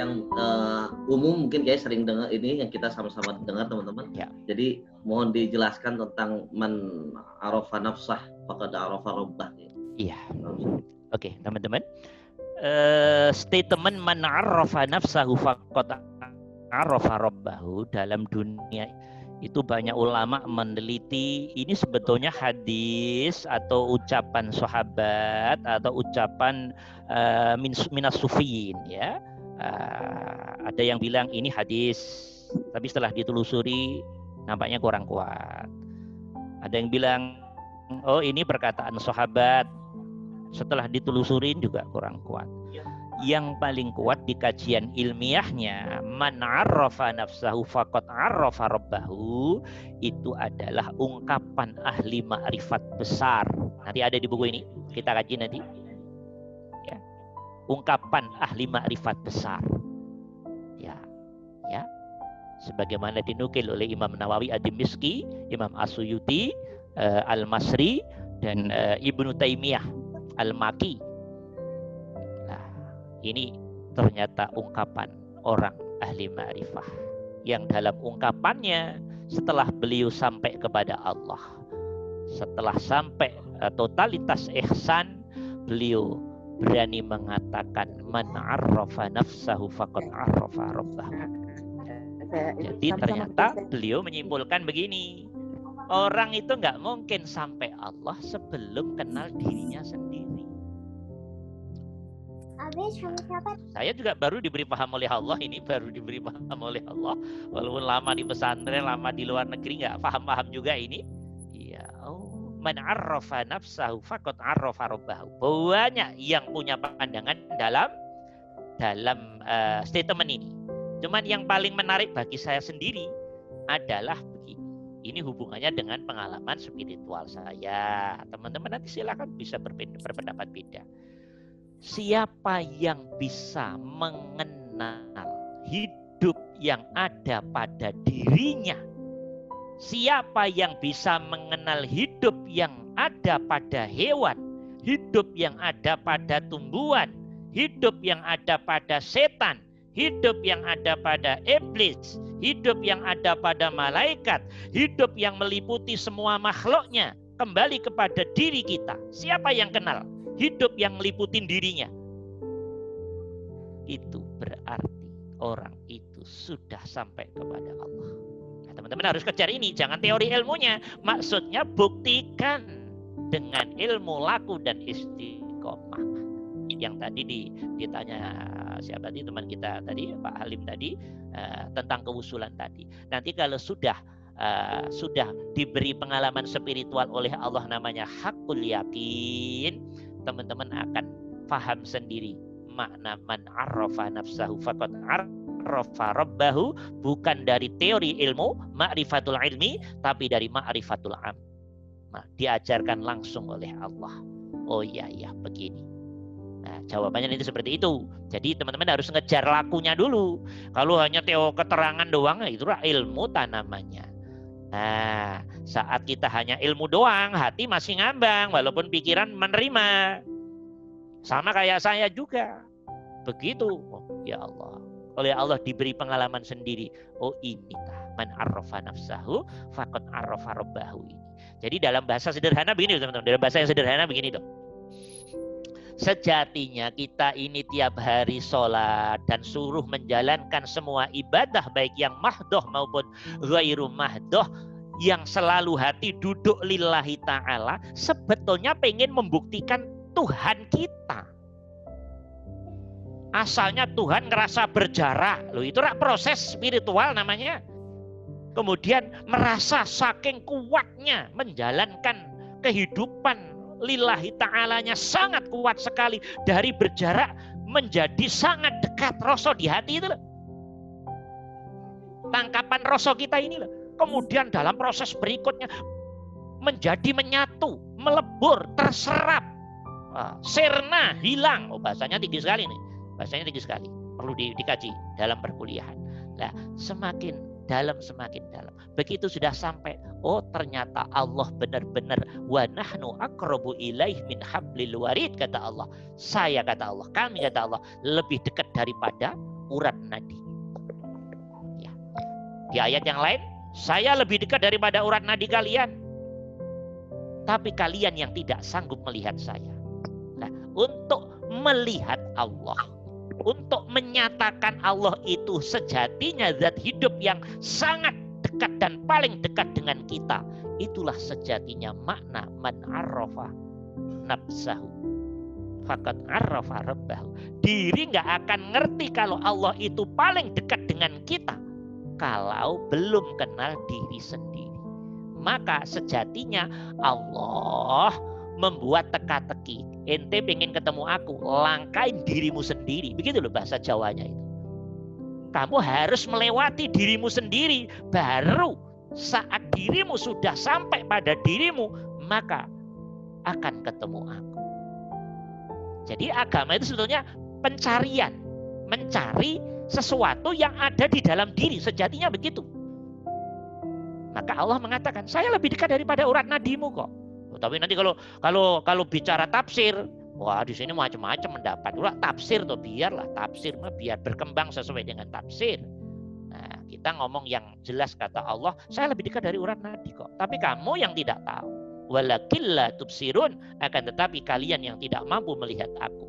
yang umum mungkin guys sering dengar ini yang kita sama-sama dengar teman-teman. Ya. Jadi mohon dijelaskan tentang man arafa nafsah faqad arafa rabbah. Iya. Oke, teman-teman. Statement man arafa nafsahu faqad arafa rabbahu dalam dunia itu banyak ulama meneliti ini sebetulnya hadis atau ucapan sahabat atau ucapan minas sufiyin ya. Ada yang bilang ini hadis, tapi setelah ditelusuri nampaknya kurang kuat. Ada yang bilang oh ini perkataan sahabat, setelah ditelusurin juga kurang kuat. Yang paling kuat di kajian ilmiahnya man arrafa nafsahu faqad arrafa rabbahu itu adalah ungkapan ahli ma'rifat besar. Nanti ada di buku ini, kita kaji nanti. Ya. Ungkapan ahli ma'rifat besar. Ya. Ya. Sebagaimana dinukil oleh Imam Nawawi Ad-Dimishqi, Imam As-Suyuti, Al-Masri dan Ibnu Taimiyah Al-Maki. Ini ternyata ungkapan orang ahli ma'rifah yang dalam ungkapannya setelah beliau sampai kepada Allah, setelah sampai totalitas ihsan, beliau berani mengatakan man arrafa nafsahu faqad arrafa rabbahu. Jadi ternyata beliau menyimpulkan begini, orang itu nggak mungkin sampai Allah sebelum kenal dirinya sendiri. Saya juga baru diberi paham oleh Allah, ini baru diberi paham oleh Allah. Walaupun lama di pesantren, lama di luar negeri, nggak paham-paham juga ini. Ya, man arrafa nafsahu faqad arrafa rabbahu. Banyak yang punya pandangan dalam statement ini. Cuman yang paling menarik bagi saya sendiri adalah begini. Ini hubungannya dengan pengalaman spiritual saya. Teman-teman nanti silakan bisa berpendapat beda. Siapa yang bisa mengenal hidup yang ada pada dirinya? Siapa yang bisa mengenal hidup yang ada pada hewan? Hidup yang ada pada tumbuhan? Hidup yang ada pada setan? Hidup yang ada pada iblis? Hidup yang ada pada malaikat? Hidup yang meliputi semua makhluknya? Kembali kepada diri kita. Siapa yang kenal hidup yang meliputin dirinya? Itu berarti orang itu sudah sampai kepada Allah. Nah, teman-teman harus kejar ini, jangan teori ilmunya. Maksudnya buktikan dengan ilmu laku dan istiqomah. Yang tadi ditanya siapa tadi teman kita tadi, Pak Halim tadi, tentang kewusulan tadi. Nanti kalau sudah diberi pengalaman spiritual oleh Allah namanya hakul yakin, teman-teman akan paham sendiri makna man arrafa nafsahu faqad arrafa rabbahu, bukan dari teori ilmu ma'rifatul ilmi, tapi dari ma'rifatul am. Nah, diajarkan langsung oleh Allah. Oh iya begini. Nah, jawabannya itu seperti itu. Jadi teman-teman harus ngejar lakunya dulu. Kalau hanya keterangan doang, itu ilmu namanya. Nah, saat kita hanya ilmu doang, hati masih ngambang, walaupun pikiran menerima. Sama kayak saya juga. Begitu. Oh, ya Allah. Oleh Allah diberi pengalaman sendiri. Oh ini man arrafa nafsahu faqad arrafa rabbahu ini. Jadi dalam bahasa sederhana begini teman-teman. Dalam bahasa yang sederhana begini dong. Sejatinya kita ini tiap hari sholat dan suruh menjalankan semua ibadah baik yang mahdoh maupun ghairu mahdoh, yang selalu hati duduk lillahi ta'ala, sebetulnya pengen membuktikan Tuhan kita. Asalnya Tuhan ngerasa berjarak. Loh, itu proses spiritual namanya. Kemudian merasa saking kuatnya menjalankan kehidupan lillahi ta'alanya sangat kuat sekali. Dari berjarak menjadi sangat dekat. Rasa di hati itu loh. Tangkapan rasa kita ini loh. Kemudian dalam proses berikutnya menjadi menyatu, melebur, terserap. Sirna, hilang. Oh, bahasanya tinggi sekali nih. Bahasanya tinggi sekali. Perlu dikaji dalam perkuliahan. Nah, semakin dalam. Begitu sudah sampai, oh ternyata Allah benar-benar wa nahnu aqrabu ilaih min hablil warid, kata Allah. Saya, kata Allah, kami, kata Allah, lebih dekat daripada urat nadi. Ya. Di ayat yang lain, saya lebih dekat daripada urat nadi kalian. Tapi kalian yang tidak sanggup melihat saya. Nah, untuk melihat Allah, untuk menyatakan Allah itu sejatinya zat hidup yang sangat dekat dan paling dekat dengan kita, itulah sejatinya makna man arrafa nafsahu faqad arrafa rabbahu. Diri nggak akan ngerti kalau Allah itu paling dekat dengan kita kalau belum kenal diri sendiri. Maka sejatinya Allah membuat teka-teki. Ente pengen ketemu aku, langkain dirimu sendiri. Begitu loh bahasa Jawanya itu. Kamu harus melewati dirimu sendiri. Baru saat dirimu sudah sampai pada dirimu, maka akan ketemu aku. Jadi agama itu sebetulnya pencarian. Mencari sesuatu yang ada di dalam diri. Sejatinya begitu. Maka Allah mengatakan, saya lebih dekat daripada urat nadimu kok. Tapi nanti kalau bicara tafsir, wah di sini macam-macam mendapat. Ulah tafsir tuh biarlah tafsir mah biar berkembang sesuai dengan tafsir. Nah, kita ngomong yang jelas kata Allah, saya lebih dekat dari urat nadi kok. Tapi kamu yang tidak tahu. Walakin la tubsirun, akan tetapi kalian yang tidak mampu melihat aku.